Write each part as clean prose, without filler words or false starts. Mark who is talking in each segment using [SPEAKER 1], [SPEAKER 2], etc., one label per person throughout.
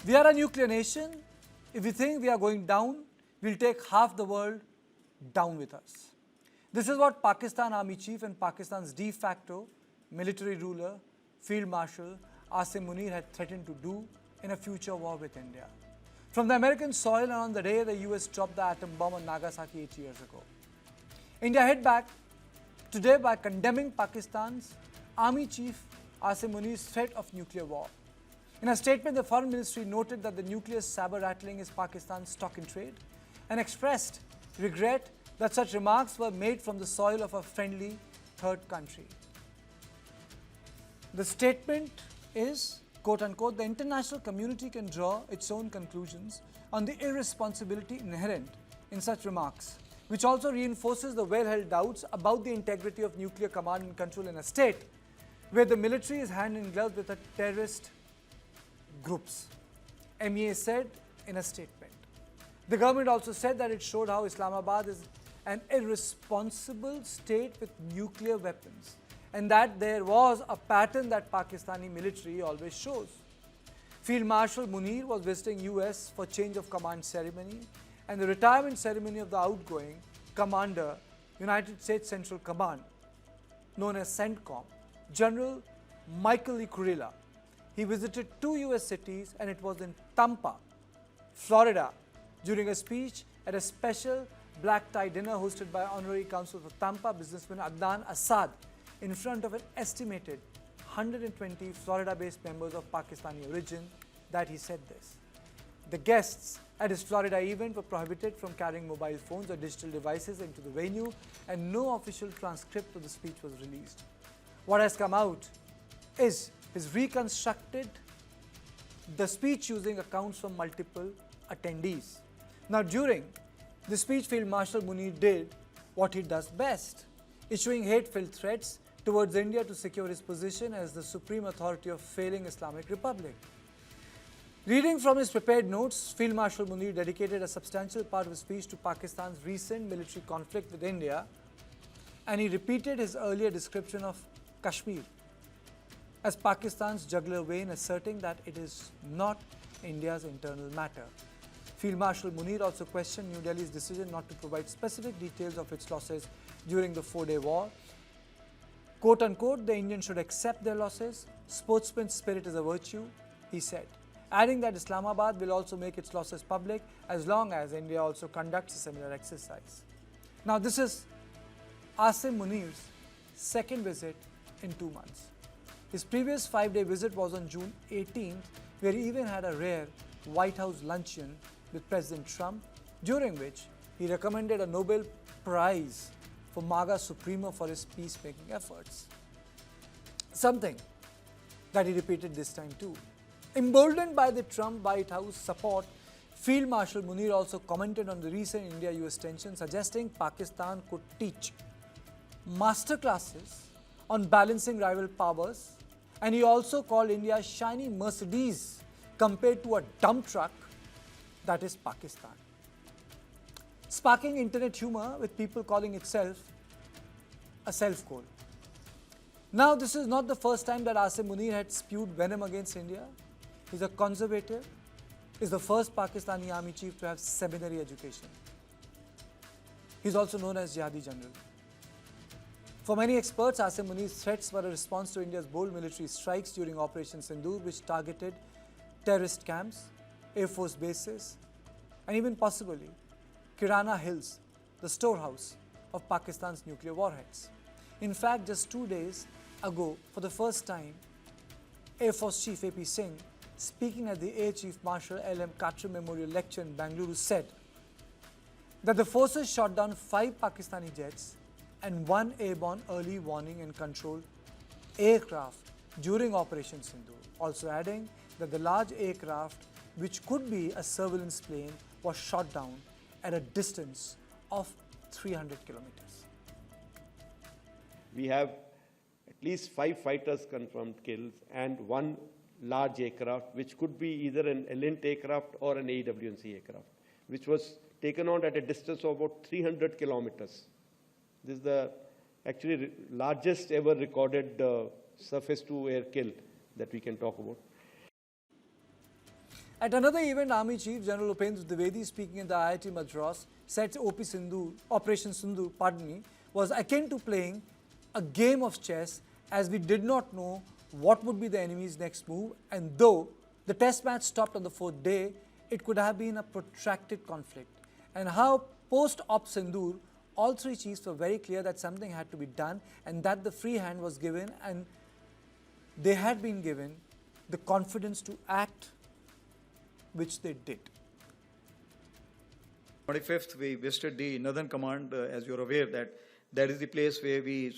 [SPEAKER 1] We are a nuclear nation. If we think we are going down, we'll take half the world down with us. This is what Pakistan Army Chief and Pakistan's de facto military ruler, Field Marshal Asim Munir had threatened to do in a future war with India. From the American soil and on the day the US dropped the atom bomb on Nagasaki 8 years ago. India hit back today by condemning Pakistan's Army Chief Asim Munir's threat of nuclear war. In a statement, the Foreign Ministry noted that the nuclear sabre-rattling is Pakistan's stock in trade and expressed regret that such remarks were made from the soil of a friendly third country. The statement is, quote unquote, the international community can draw its own conclusions on the irresponsibility inherent in such remarks, which also reinforces the well-held doubts about the integrity of nuclear command and control in a state where the military is hand in glove with a terrorist groups, MEA said in a statement. The government also said that it showed how Islamabad is an irresponsible state with nuclear weapons and that there was a pattern that Pakistani military always shows. Field Marshal Munir was visiting US for change of command ceremony and the retirement ceremony of the outgoing Commander, United States Central Command, known as CENTCOM, General Michael E. Kurilla. He visited 2 US cities and it was in Tampa, Florida, during a speech at a special black tie dinner hosted by Honorary Consul for Tampa businessman Adnan Assad in front of an estimated 120 Florida-based members of Pakistani origin that he said this. The guests at his Florida event were prohibited from carrying mobile phones or digital devices into the venue and no official transcript of the speech was released. What has come out is his reconstructed the speech using accounts from multiple attendees. Now during the speech, Field Marshal Munir did what he does best, issuing hate-filled threats towards India to secure his position as the supreme authority of failing Islamic Republic. Reading from his prepared notes, Field Marshal Munir dedicated a substantial part of his speech to Pakistan's recent military conflict with India, and he repeated his earlier description of Kashmir as Pakistan's jugular vein, asserting that it is not India's internal matter. Field Marshal Munir also questioned New Delhi's decision not to provide specific details of its losses during the 4-day war. Quote unquote, the Indians should accept their losses. Sportsman spirit is a virtue, he said, adding that Islamabad will also make its losses public as long as India also conducts a similar exercise. Now this is Asim Munir's second visit in 2 months. His previous 5-day visit was on June 18th, where he even had a rare White House luncheon with President Trump, during which he recommended a Nobel Prize for MAGA Supremo for his peacemaking efforts. Something that he repeated this time too. Emboldened by the Trump White House support, Field Marshal Munir also commented on the recent India-US tension, suggesting Pakistan could teach masterclasses on balancing rival powers, and he also called India shiny Mercedes compared to a dump truck that is Pakistan, sparking internet humor with people calling itself a self-goal. Now, this is not the first time that Asim Munir had spewed venom against India. He's a conservative, is the first Pakistani army chief to have seminary education. He's also known as Jihadi General. For many experts, Asim Munir's threats were a response to India's bold military strikes during Operation Sindoor, which targeted terrorist camps, Air Force bases, and even possibly Kirana Hills, the storehouse of Pakistan's nuclear warheads. In fact, just 2 days ago, for the first time, Air Force Chief AP Singh, speaking at the Air Chief Marshal L.M. Katra Memorial Lecture in Bangalore, said that the forces shot down 5 Pakistani jets and 1 airborne early warning and control aircraft during Operation Sindoor, also adding that the large aircraft, which could be a surveillance plane, was shot down at a distance of 300 kilometers.
[SPEAKER 2] We have at least 5 fighters confirmed kills and 1 large aircraft, which could be either an Elint aircraft or an AWNC aircraft, which was taken out at a distance of about 300 kilometers. This is the actually largest ever recorded surface-to-air kill that we can talk about.
[SPEAKER 1] At another event, Army Chief General Upendra Dwivedi, speaking at the IIT Madras, said Operation Sindoor, was akin to playing a game of chess, as we did not know what would be the enemy's next move, and though the test match stopped on the fourth day, it could have been a protracted conflict. And how post-op Sindoor, all three chiefs were very clear that something had to be done and that the free hand was given, and they had been given the confidence to act, which they did.
[SPEAKER 3] 25th, we visited the Northern Command, as you're aware, that is the place where we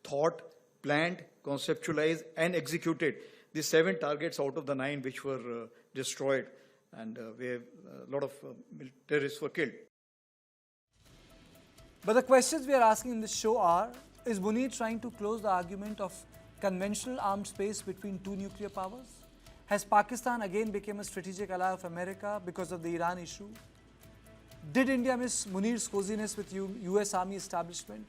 [SPEAKER 3] thought, planned, conceptualized, and executed the 7 targets out of the 9 which were destroyed, and where a lot of terrorists were killed.
[SPEAKER 1] But the questions we are asking in this show are, is Munir trying to close the argument of conventional armed space between two nuclear powers? Has Pakistan again become a strategic ally of America because of the Iran issue? Did India miss Munir's coziness with US Army establishment?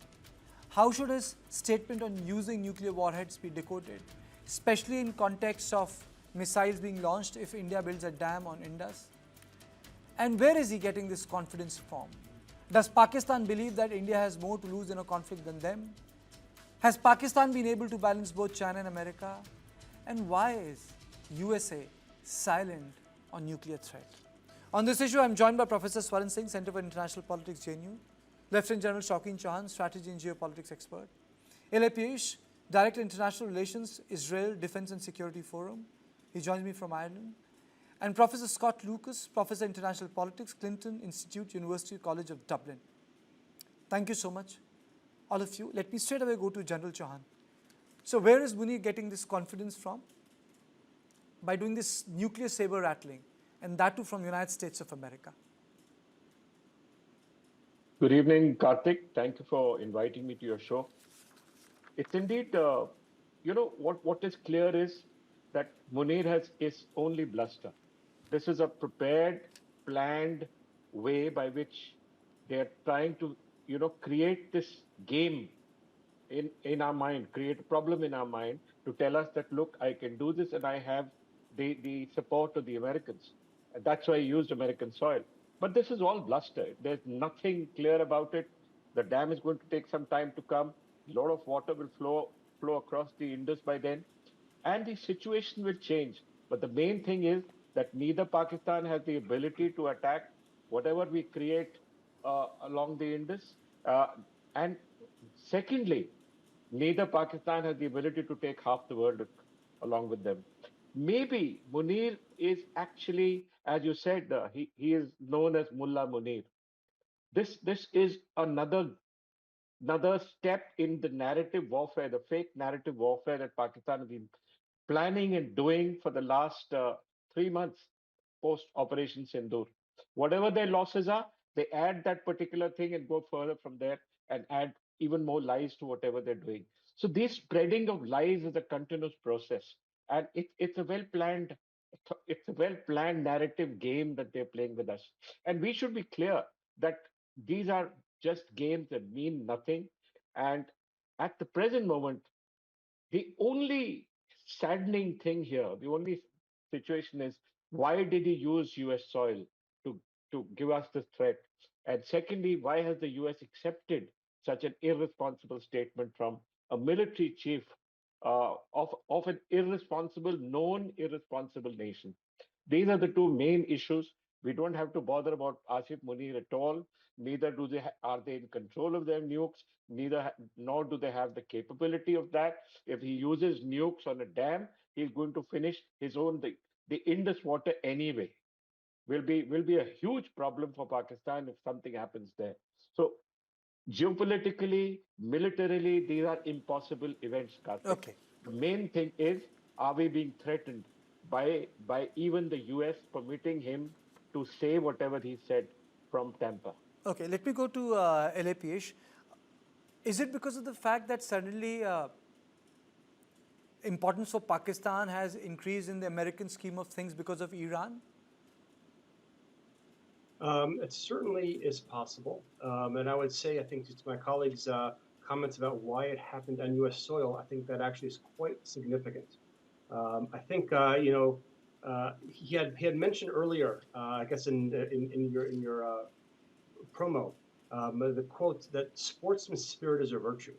[SPEAKER 1] How should his statement on using nuclear warheads be decoded, especially in context of missiles being launched if India builds a dam on Indus? And where is he getting this confidence from? Does Pakistan believe that India has more to lose in a conflict than them? Has Pakistan been able to balance both China and America? And why is USA silent on nuclear threat? On this issue, I am joined by Professor Swaran Singh, Center for International Politics, JNU, Lieutenant General Shaukin Chauhan, Strategy and Geopolitics expert, L.A. Piyush, Director International Relations, Israel Defense and Security Forum. He joins me from Ireland. And Professor Scott Lucas, Professor International Politics, Clinton Institute, University College of Dublin. Thank you so much, all of you. Let me straight away go to General Chauhan. So where is Munir getting this confidence from? By doing this nuclear sabre-rattling, and that too from United States of America.
[SPEAKER 4] Good evening, Karthik. Thank you for inviting me to your show. It's indeed, what is clear is that Munir is only bluster. This is a prepared, planned way by which they are trying to, create this game in our mind, create a problem in our mind to tell us that, look, I can do this and I have the support of the Americans. And that's why I used American soil. But this is all bluster. There's nothing clear about it. The dam is going to take some time to come. A lot of water will flow across the Indus by then. And the situation will change. But the main thing is that neither Pakistan has the ability to attack whatever we create along the Indus. And secondly, neither Pakistan has the ability to take half the world along with them. Maybe Munir is actually, as you said, he is known as Mullah Munir. This is another step in the narrative warfare, the fake narrative warfare that Pakistan has been planning and doing for the last 3 months post Operation Sindoor. Whatever their losses are, they add that particular thing and go further from there and add even more lies to whatever they're doing. So this spreading of lies is a continuous process, and it's a well-planned narrative game that they're playing with us. And we should be clear that these are just games that mean nothing. And at the present moment, the only saddening thing here, the only situation is, why did he use US soil to give us this threat? And secondly, why has the US accepted such an irresponsible statement from a military chief of an known irresponsible nation? These are the two main issues. We don't have to bother about Asim Munir at all. Neither are they in control of their nukes. Nor do they have the capability of that. If he uses nukes on a dam, he's going to finish his own the Indus water anyway. Will be a huge problem for Pakistan if something happens there. So geopolitically, militarily, these are impossible events, Karthik.
[SPEAKER 1] Okay.
[SPEAKER 4] The main thing is, are we being threatened by even the US permitting him to say whatever he said from Tampa?
[SPEAKER 1] Okay, let me go to L.A. Piyush. Is it because of the fact that suddenly importance for Pakistan has increased in the American scheme of things because of Iran?
[SPEAKER 5] It certainly is possible. And I would say, I think to my colleagues' comments about why it happened on U.S. soil, I think that actually is quite significant. I think, he had mentioned earlier, I guess in your promo, the quote that sportsman's spirit is a virtue.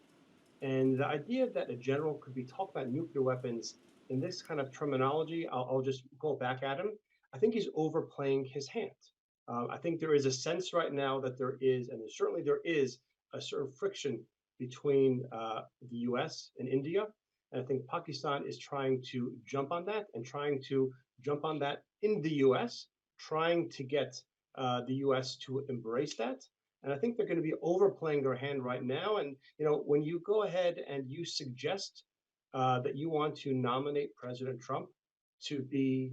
[SPEAKER 5] And the idea that a general could be talking about nuclear weapons in this kind of terminology, I'll just go back at him. I think he's overplaying his hand. I think there is a sense right now that there is, and certainly there is, a certain friction between the US and India. And I think Pakistan is trying to jump on that and trying to jump on that in the US, trying to get the US to embrace that. And I think they're going to be overplaying their hand right now. And when you go ahead and you suggest that you want to nominate President Trump to be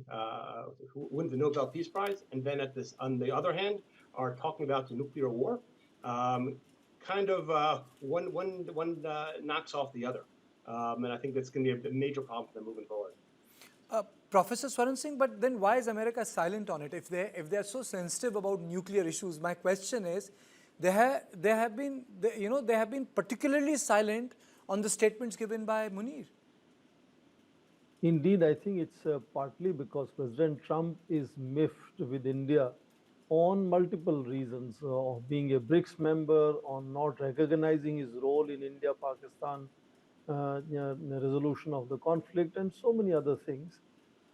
[SPEAKER 5] who win the Nobel Peace Prize, and then on the other hand, are talking about the nuclear war, kind of one knocks off the other, and I think that's going to be a major problem for them moving forward.
[SPEAKER 1] Professor Swaran Singh, but then why is America silent on it? If they are so sensitive about nuclear issues, my question is, they have been particularly silent on the statements given by Munir.
[SPEAKER 6] Indeed, I think it's partly because President Trump is miffed with India on multiple reasons of being a BRICS member, on not recognizing his role in India-Pakistan resolution of the conflict, and so many other things.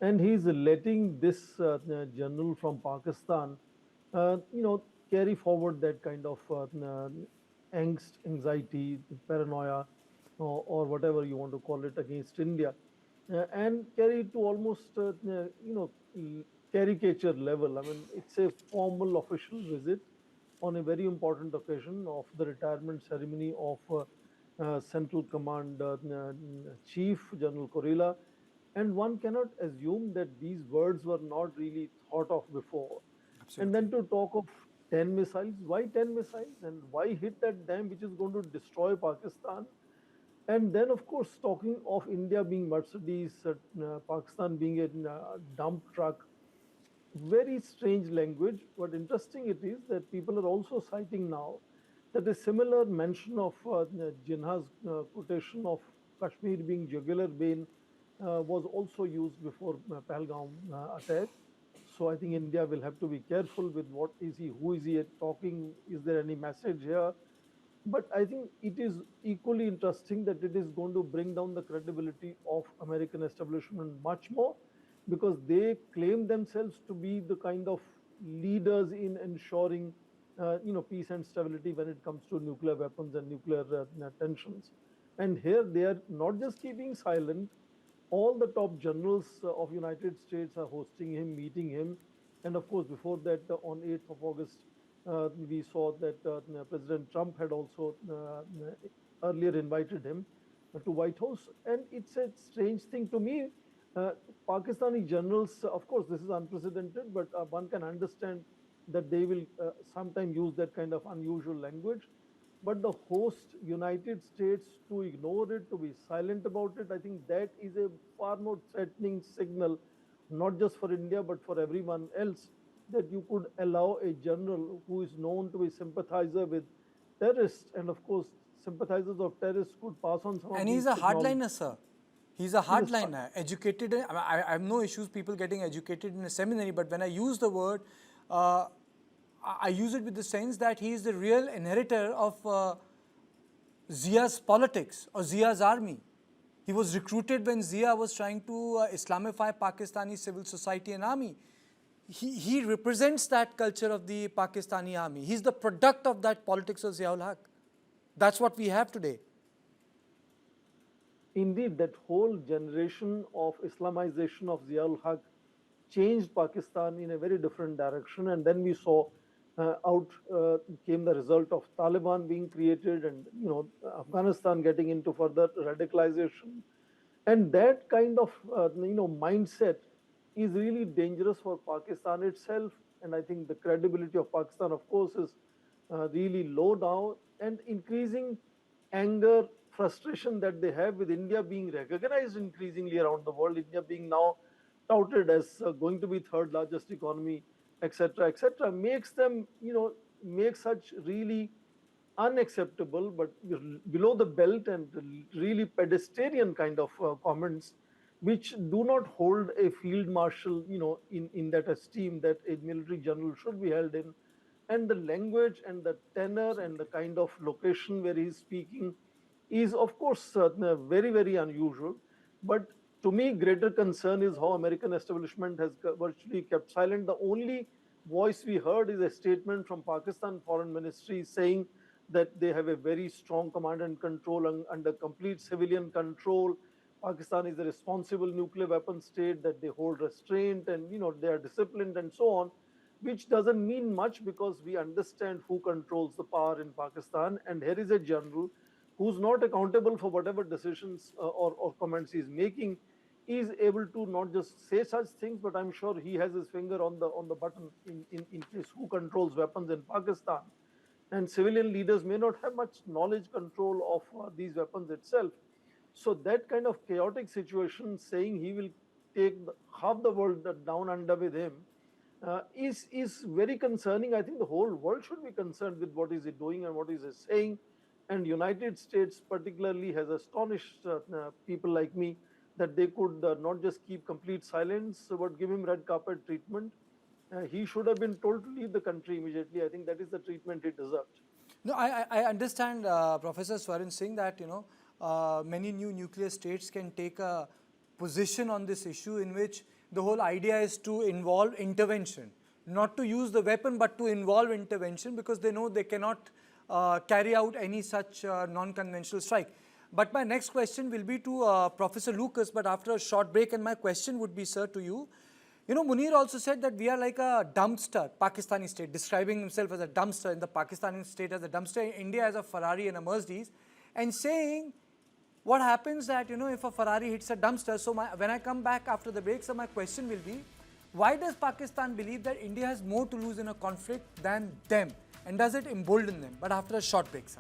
[SPEAKER 6] And he's letting this general from Pakistan, carry forward that kind of angst, anxiety, paranoia, or whatever you want to call it, against India. And carry it to almost, caricature level. I mean, it's a formal official visit on a very important occasion of the retirement ceremony of Central Command Chief General Kurila. And one cannot assume that these words were not really thought of before. Absolutely. And then to talk of 10 missiles, why 10 missiles? And why hit that dam which is going to destroy Pakistan? And then, of course, talking of India being Mercedes, Pakistan being a dump truck, very strange language. But interesting it is that people are also citing now that a similar mention of Jinnah's quotation of Kashmir being jugular vein was also used before Pahalgam attack. So I think India will have to be careful with what is he, who is he talking, is there any message here? But I think it is equally interesting that it is going to bring down the credibility of American establishment much more, because they claim themselves to be the kind of leaders in ensuring, peace and stability when it comes to nuclear weapons and nuclear tensions. And here they are not just keeping silent. All the top generals of United States are hosting him, meeting him. And of course, before that, on 8th of August, we saw that President Trump had also earlier invited him to White House. And it's a strange thing to me. Pakistani generals, of course, this is unprecedented, but one can understand that they will sometimes use that kind of unusual language. But the host, United States, to ignore it, to be silent about it, I think that is a far more threatening signal, not just for India, but for everyone else, that you could allow a general who is known to be sympathizer with terrorists, and of course, sympathizers of terrorists could pass on some of these.
[SPEAKER 1] And he's a hardliner, sir. He's a hardliner, educated. I have no issues people getting educated in a seminary, but when I use the word, I use it with the sense that he is the real inheritor of Zia's politics or Zia's army. He was recruited when Zia was trying to Islamify Pakistani civil society and army. He represents that culture of the Pakistani army. He's the product of that politics of Zia ul Haq. That's what we have today.
[SPEAKER 6] Indeed, that whole generation of Islamization of Zia ul Haq changed Pakistan in a very different direction. And then we saw out came the result of Taliban being created, and Afghanistan getting into further radicalization. And that kind of mindset is really dangerous for Pakistan itself. And I think the credibility of Pakistan, of course, is really low now, and increasing anger, frustration that they have with India being recognized increasingly around the world, India being now touted as going to be third largest economy, etc., makes them, make such really unacceptable, but below the belt and really pedestrian kind of comments which do not hold a field marshal, in that esteem that a military general should be held in. And the language and the tenor and the kind of location where he's speaking is, of course, very, very unusual. But to me, greater concern is how American establishment has virtually kept silent. The only voice we heard is a statement from Pakistan Foreign Ministry saying that they have a very strong command and control under complete civilian control. Pakistan is a responsible nuclear weapon state, that they hold restraint and they are disciplined and so on, which doesn't mean much because we understand who controls the power in Pakistan. And here is a general who's not accountable for whatever decisions or comments he's making, is able to not just say such things, but I'm sure he has his finger on the button in case who controls weapons in Pakistan. And civilian leaders may not have much knowledge control of these weapons itself. So that kind of chaotic situation, saying he will take half the world down under with him, is very concerning. I think the whole world should be concerned with what is he doing and what is he saying. And United States particularly has astonished people like me that they could not just keep complete silence, but give him red carpet treatment. He should have been told to leave the country immediately. I think that is the treatment he deserved.
[SPEAKER 1] No, I understand, Professor Swarin Singh, that many new nuclear states can take a position on this issue in which the whole idea is to involve intervention, not to use the weapon, but to involve intervention, because they know they cannot carry out any such non-conventional strike. But my next question will be to Professor Lucas, but after a short break, and my question would be, sir, to you. Munir also said that we are like a dumpster, Pakistani state, describing himself as a dumpster, in the Pakistani state as a dumpster, India as a Ferrari and a Mercedes, and saying what happens that, if a Ferrari hits a dumpster, so when I come back after the break, so my question will be, why does Pakistan believe that India has more to lose in a conflict than them? And does it embolden them? But after a short break, sir.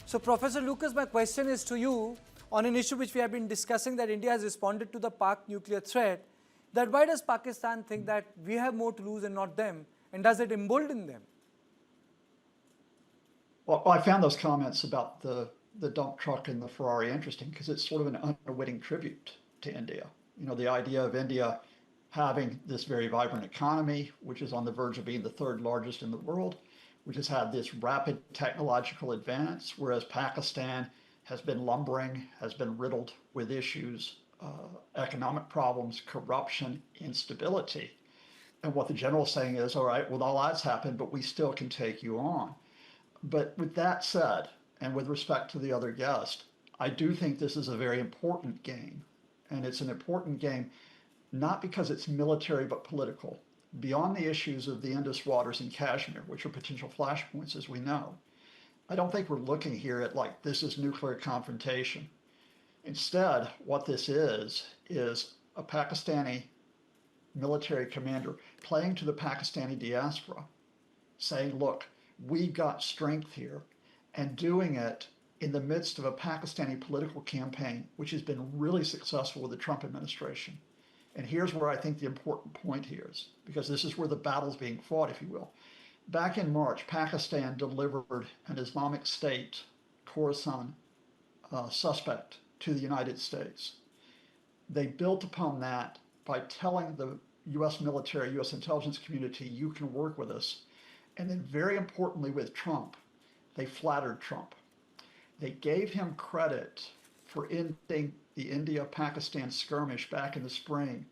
[SPEAKER 1] So, Professor Lucas, my question is to you on an issue which we have been discussing, that India has responded to the Pak nuclear threat, that why does Pakistan think that we have more to lose and not them, and does it embolden them?
[SPEAKER 7] Well, I found those comments about the dump truck and the Ferrari interesting because it's sort of an unwitting tribute to India. The idea of India having this very vibrant economy, which is on the verge of being the third largest in the world, which has had this rapid technological advance, whereas Pakistan has been lumbering, has been riddled with issues, economic problems, corruption, instability. And what the general is saying is, all right, well, all that's happened, but we still can take you on. But with that said, and with respect to the other guest, I do think this is a very important game. And it's an important game not because it's military but political. Beyond the issues of the Indus waters in Kashmir, which are potential flashpoints as we know, I don't think we're looking here at like this is nuclear confrontation. Instead, what this is a Pakistani military commander playing to the Pakistani diaspora, saying, look, we've got strength here, and doing it in the midst of a Pakistani political campaign, which has been really successful with the Trump administration. And here's where I think the important point here is, because this is where the battle's being fought, if you will. Back in March, Pakistan delivered an Islamic State Khorasan suspect to the United States. They built upon that by telling the U.S. military, U.S. intelligence community, you can work with us. And then very importantly with Trump, they flattered Trump. They gave him credit for ending the India-Pakistan skirmish back in the spring,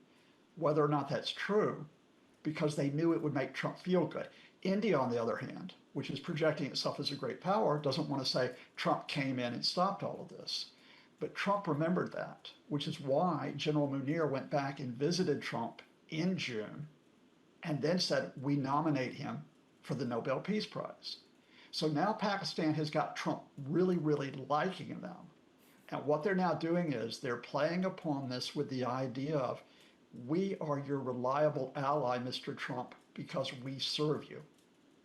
[SPEAKER 7] whether or not that's true, because they knew it would make Trump feel good. India, on the other hand, which is projecting itself as a great power, doesn't want to say Trump came in and stopped all of this. But Trump remembered that, which is why General Munir went back and visited Trump in June and then said, we nominate him for the Nobel Peace Prize. So now Pakistan has got Trump really, really liking them. And what they're now doing is they're playing upon this with the idea of, we are your reliable ally, Mr. Trump, because we serve you.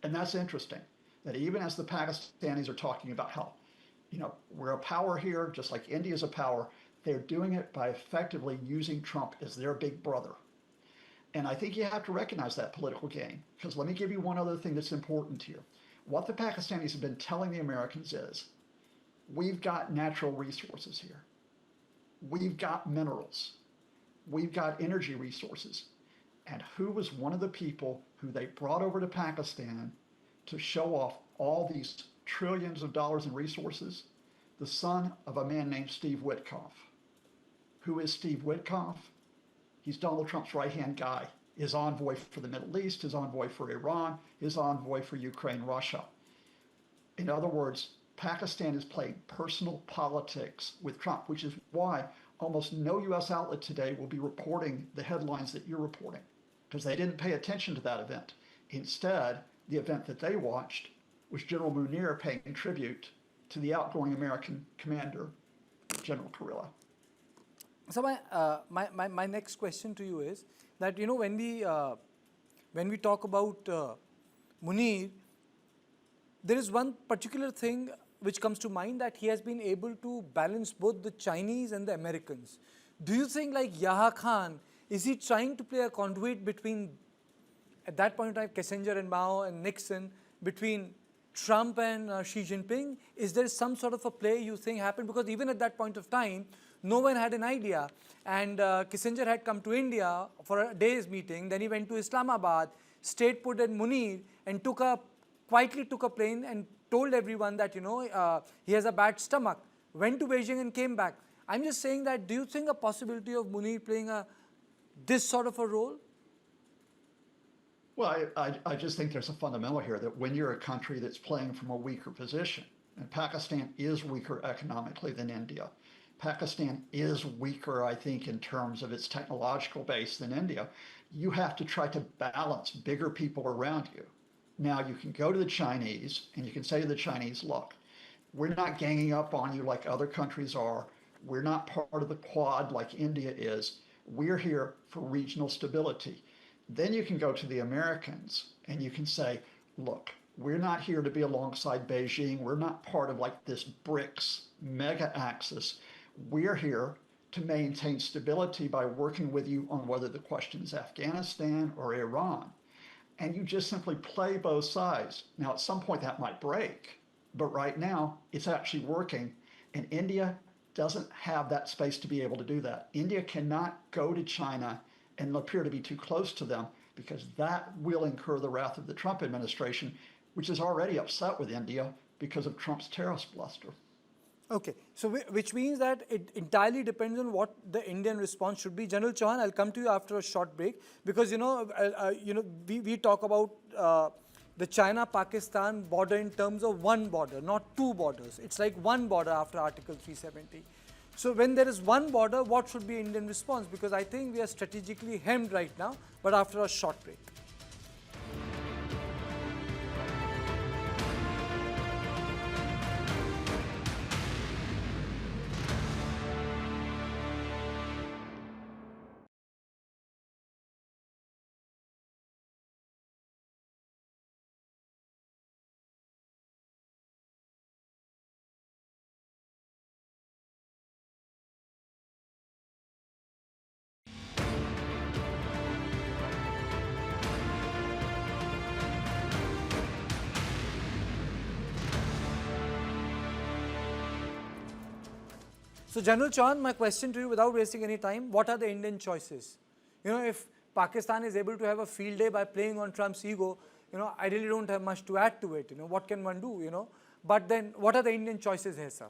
[SPEAKER 7] And that's interesting, that even as the Pakistanis are talking about how, we're a power here, just like India is a power, they're doing it by effectively using Trump as their big brother. And I think you have to recognize that political game, because let me give you one other thing that's important here. What the Pakistanis have been telling the Americans is, we've got natural resources here. We've got minerals. We've got energy resources. And who was one of the people who they brought over to Pakistan to show off all these trillions of dollars in resources? The son of a man named Steve Witkoff. Who is Steve Witkoff? He's Donald Trump's right-hand guy, his envoy for the Middle East, his envoy for Iran, his envoy for Ukraine, Russia. In other words, Pakistan is playing personal politics with Trump, which is why almost no U.S. outlet today will be reporting the headlines that you're reporting, because they didn't pay attention to that event. Instead, the event that they watched was General Munir paying tribute to the outgoing American commander, General Kurilla.
[SPEAKER 1] So my next question to you is that, when we talk about Munir, there is one particular thing which comes to mind, that he has been able to balance both the Chinese and the Americans. Do you think, like Yahya Khan, is he trying to play a conduit between, at that point in time, Kissinger and Mao and Nixon, between Trump and Xi Jinping? Is there some sort of a play you think happened? Because even at that point of time, no one had an idea. And Kissinger had come to India for a day's meeting. Then he went to Islamabad, stayed put at Munir, and quietly took a plane and told everyone that, he has a bad stomach, went to Beijing and came back. I'm just saying that, do you think a possibility of Munir playing this sort of a role?
[SPEAKER 7] Well, I just think there's a fundamental here that when you're a country that's playing from a weaker position, and Pakistan is weaker economically than India, Pakistan is weaker, I think, in terms of its technological base than India, you have to try to balance bigger people around you. Now, you can go to the Chinese and you can say to the Chinese, look, we're not ganging up on you like other countries are. We're not part of the Quad like India is. We're here for regional stability. Then you can go to the Americans and you can say, look, we're not here to be alongside Beijing. We're not part of like this BRICS mega axis. We're here to maintain stability by working with you on whether the question is Afghanistan or Iran. And you just simply play both sides. Now, at some point that might break, but right now it's actually working. And India doesn't have that space to be able to do that. India cannot go to China and appear to be too close to them, because that will incur the wrath of the Trump administration, which is already upset with India because of Trump's tariffs bluster.
[SPEAKER 1] Okay, so which means that it entirely depends on what the Indian response should be. General Chauhan, I'll come to you after a short break, because we talk about the China-Pakistan border in terms of one border, not two borders. It's like one border after Article 370. So when there is one border, what should be Indian response? Because I think we are strategically hemmed right now, but after a short break. So General Chauhan, my question to you without wasting any time, what are the Indian choices? You know, if Pakistan is able to have a field day by playing on Trump's ego, you know, I really don't have much to add to it. You know, what can one do, you know? But then what are the Indian choices here, sir?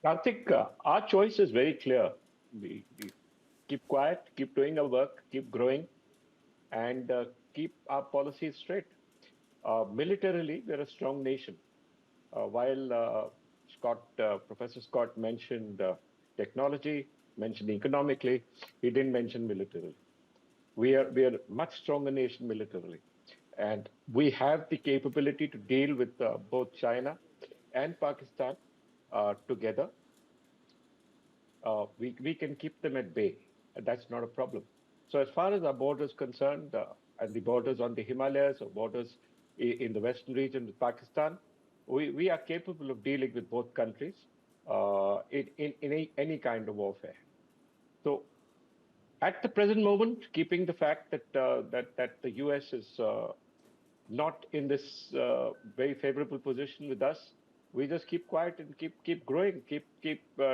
[SPEAKER 4] Karthik, our choice is very clear. We keep quiet, keep doing our work, keep growing, and keep our policies straight. Militarily, we're a strong nation. While Professor Scott mentioned technology, mentioned economically, he didn't mention militarily. We are a much stronger nation militarily, and we have the capability to deal with both China and Pakistan together. We can keep them at bay, and that's not a problem. So as far as our borders concerned, and the borders on the Himalayas or borders in the western region with Pakistan, we are capable of dealing with both countries in any kind of warfare. So at the present moment, keeping the fact that that the US is not in this very favorable position with us, we just keep quiet and keep growing, keep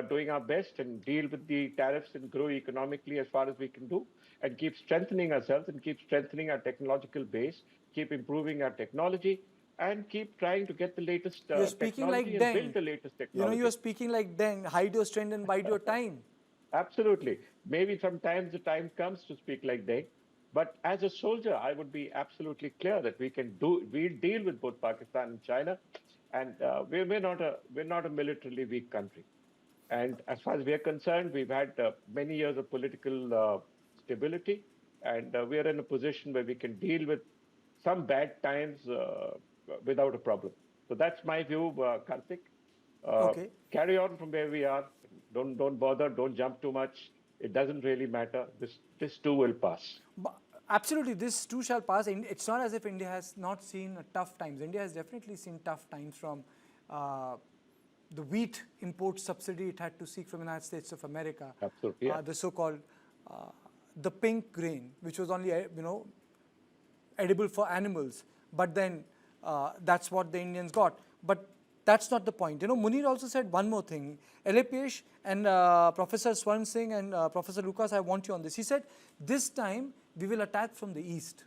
[SPEAKER 4] doing our best and deal with the tariffs and grow economically as far as we can do, and keep strengthening ourselves and keep strengthening our technological base, keep improving our technology, and keep trying to get the latest technology and build the latest technology.
[SPEAKER 1] You know, you're speaking like Deng, hide your strength and bide your time.
[SPEAKER 4] Absolutely. Maybe sometimes the time comes to speak like Deng, but as a soldier, I would be absolutely clear that we'll deal with both Pakistan and China, and we're not a militarily weak country. And as far as we're concerned, we've had many years of political stability, and we are in a position where we can deal with some bad times without a problem. So that's my view, Karthik.
[SPEAKER 1] Okay.
[SPEAKER 4] Carry on from where we are. Don't bother. Don't jump too much. It doesn't really matter. This too will pass.
[SPEAKER 1] But absolutely, this too shall pass. It's not as if India has not seen tough times. India has definitely seen tough times from the wheat import subsidy it had to seek from the United States of America.
[SPEAKER 4] Absolutely. Yeah.
[SPEAKER 1] The so-called the pink grain, which was only edible for animals, but then that's what the Indians got. But that's not the point. You know, Munir also said one more thing. LAPH and Professor Swarn Singh and Professor Lucas, I want you on this. He said, this time we will attack from the east.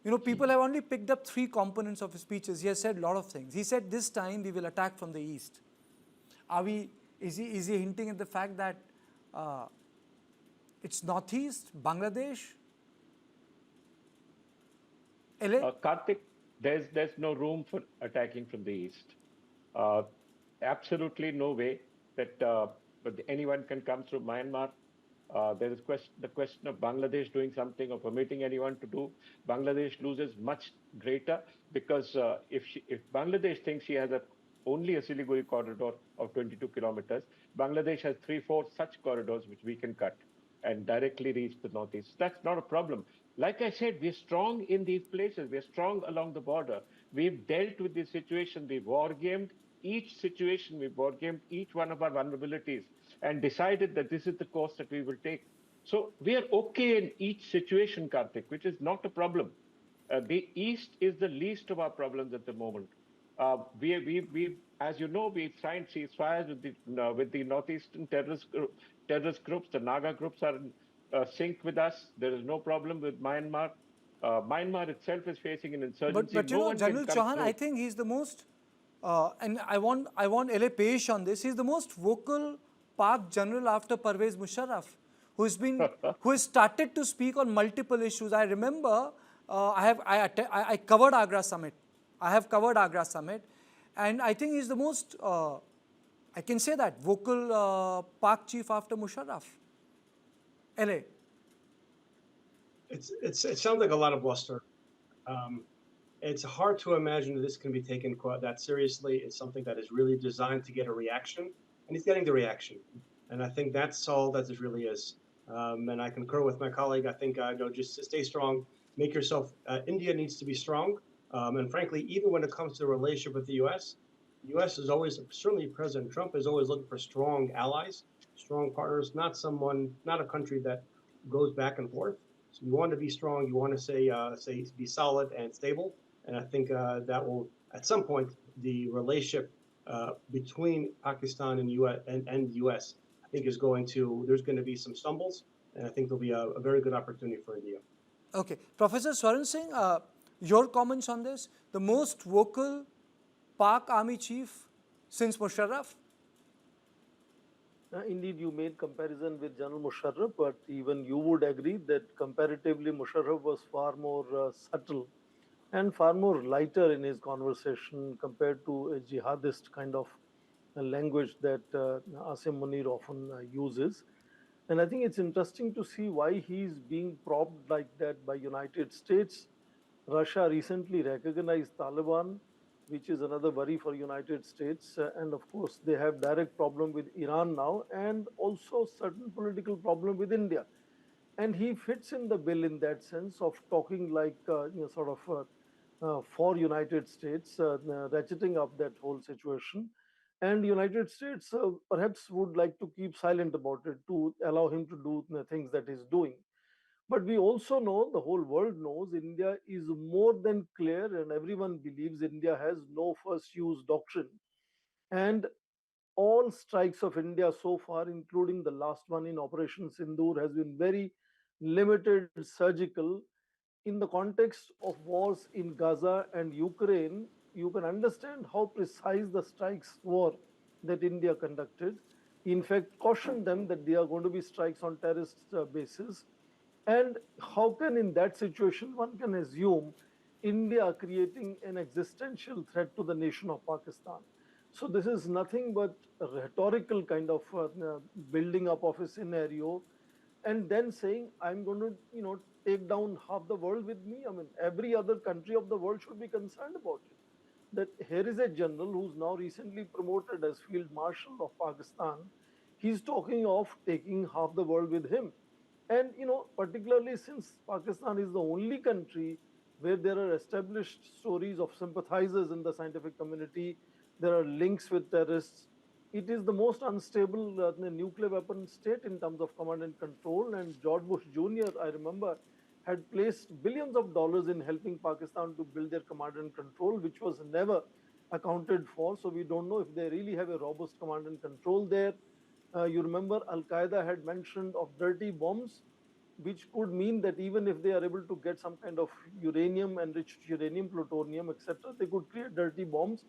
[SPEAKER 1] You know, people have only picked up 3 components of his speeches. He has said a lot of things. He said, this time we will attack from the east. Is he hinting at the fact that it's northeast, Bangladesh, LA?
[SPEAKER 4] Karthik, there's no room for attacking from the east. Absolutely no way that anyone can come through Myanmar. There is the question of Bangladesh doing something or permitting anyone to do. Bangladesh loses much greater because if Bangladesh thinks she has only a Siliguri corridor of 22 kilometers, Bangladesh has 3-4 such corridors which we can cut and directly reach the northeast. That's not a problem. Like I said, we're strong in these places. We're strong along the border. We've dealt with this situation. We've war-gamed each situation. We've war-gamed each one of our vulnerabilities and decided that this is the course that we will take. So we are okay in each situation, Karthik, which is not a problem. The East is the least of our problems at the moment. We, as you know, we've signed ceasefires with the northeastern terrorist groups. The Naga groups are in sync with us. There is no problem with Myanmar. Myanmar itself is facing an insurgency.
[SPEAKER 1] But you know, General Chauhan, I think he's the most, and I want LAPH on this. He's the most vocal Pak general after Pervez Musharraf, who has started to speak on multiple issues. I remember I covered Agra summit. I have covered Agra summit, and I think he's the most, I can say that, vocal Pak chief after Musharraf. LA.
[SPEAKER 5] It sounds like a lot of bluster. It's hard to imagine that this can be taken that seriously. It's something that is really designed to get a reaction, and he's getting the reaction. And I think that's all that it really is. And I concur with my colleague. I think just stay strong, make yourself. India needs to be strong, and frankly, even when it comes to the relationship with the U.S., the U.S. is always, certainly President Trump is always looking for strong allies, strong partners, not a country that goes back and forth. So you want to be strong. You want to say be solid and stable. And I think that will, at some point, the relationship between Pakistan and the U.S. I think there's going to be some stumbles, and I think there'll be a very good opportunity for India.
[SPEAKER 1] Okay, Professor Swaran Singh, your comments on this? The most vocal Pak Army chief since Musharraf?
[SPEAKER 6] Indeed, you made comparison with General Musharraf, but even you would agree that comparatively Musharraf was far more subtle and far more lighter in his conversation compared to a jihadist kind of language that Asim Munir often uses. And I think it's interesting to see why he's being propped like that by United States. Russia recently recognized Taliban, which is another worry for United States. And of course, they have direct problem with Iran now, and also certain political problem with India. And he fits in the bill in that sense of talking like, for United States, ratcheting up that whole situation. And United States perhaps would like to keep silent about it to allow him to do the things that he's doing. But we also know, the whole world knows, India is more than clear, and everyone believes India has no first use doctrine. And all strikes of India so far, including the last one in Operation Sindoor, has been very limited, surgical. In the context of wars in Gaza and Ukraine, you can understand how precise the strikes were that India conducted. In fact, cautioned them that they are going to be strikes on terrorist bases. And how can, in that situation, one can assume India creating an existential threat to the nation of Pakistan? So this is nothing but a rhetorical kind of building up of a scenario, and then saying, I'm going to, take down half the world with me. I mean, every other country of the world should be concerned about it. That here is a general who's now recently promoted as Field Marshal of Pakistan. He's talking of taking half the world with him. And, particularly since Pakistan is the only country where there are established stories of sympathizers in the scientific community, there are links with terrorists. It is the most unstable nuclear weapon state in terms of command and control. And George Bush Jr., I remember, had placed billions of dollars in helping Pakistan to build their command and control, which was never accounted for. So we don't know if they really have a robust command and control there. You remember Al-Qaeda had mentioned of dirty bombs, which could mean that even if they are able to get some kind of uranium, enriched uranium, plutonium, etc., they could create dirty bombs.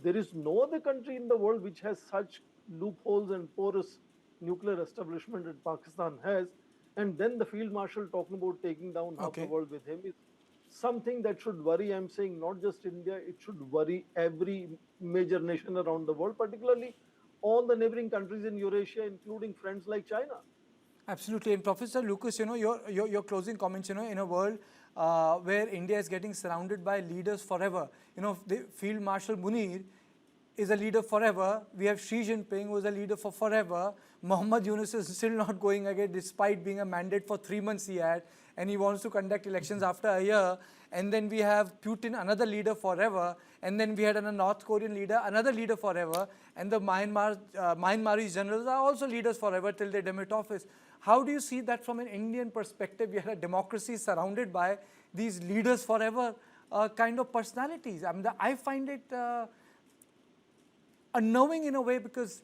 [SPEAKER 6] There is no other country in the world which has such loopholes and porous nuclear establishment that Pakistan has. And then the Field Marshal talking about taking down half the world with him is something that should worry, I'm saying, not just India, it should worry every major nation around the world, particularly all the neighboring countries in Eurasia, including friends like China.
[SPEAKER 1] Absolutely. And Professor Lucas, your closing comments, in a world where India is getting surrounded by leaders forever. The Field Marshal Munir is a leader forever. We have Xi Jinping, who is a leader for forever. Muhammad Yunus is still not going again, despite being a mandate for 3 months he had, and he wants to conduct elections after a year. And then we have Putin, another leader forever. And then we had a North Korean leader, another leader forever. And the Myanmarese generals are also leaders forever till they demit office. How do you see that from an Indian perspective? We had a democracy surrounded by these leaders forever kind of personalities. I mean, I find it unnerving in a way, because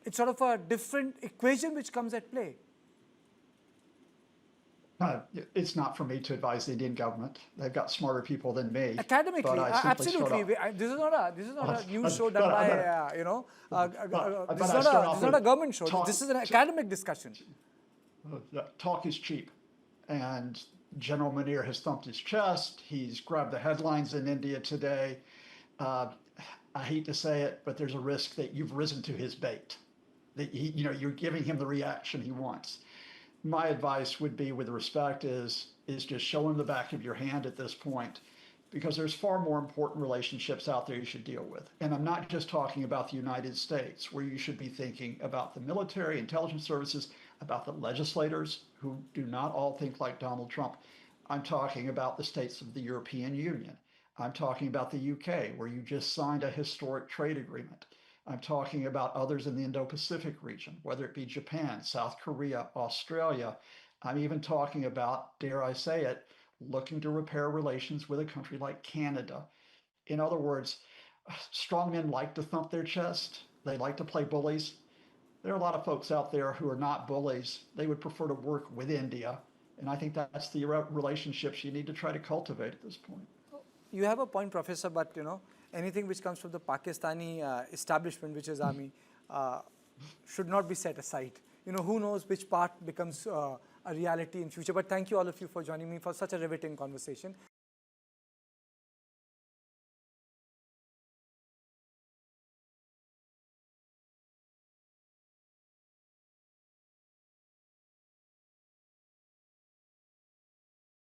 [SPEAKER 1] it's sort of a different equation which comes at play.
[SPEAKER 7] It's not for me to advise the Indian government. They've got smarter people than me.
[SPEAKER 1] Academically, absolutely. This is not a news show done by this is not a government show. This is an academic discussion.
[SPEAKER 7] Talk is cheap, and General Munir has thumped his chest. He's grabbed the headlines in India today. I hate to say it, but there's a risk that you've risen to his bait. That you're giving him the reaction he wants. My advice would be, with respect, is just show him the back of your hand at this point, because there's far more important relationships out there you should deal with. And I'm not just talking about the United States, where you should be thinking about the military, intelligence services, about the legislators who do not all think like Donald Trump. I'm talking about the states of the European Union. I'm talking about the UK, where you just signed a historic trade agreement. I'm talking about others in the Indo-Pacific region, whether it be Japan, South Korea, Australia. I'm even talking about, dare I say it, looking to repair relations with a country like Canada. In other words, strongmen like to thump their chest. They like to play bullies. There are a lot of folks out there who are not bullies. They would prefer to work with India. And I think that's the relationships you need to try to cultivate at this point.
[SPEAKER 1] You have a point, Professor, but anything which comes from the Pakistani establishment, which is army, should not be set aside. Who knows which part becomes a reality in future. But thank you all of you for joining me for such a riveting conversation.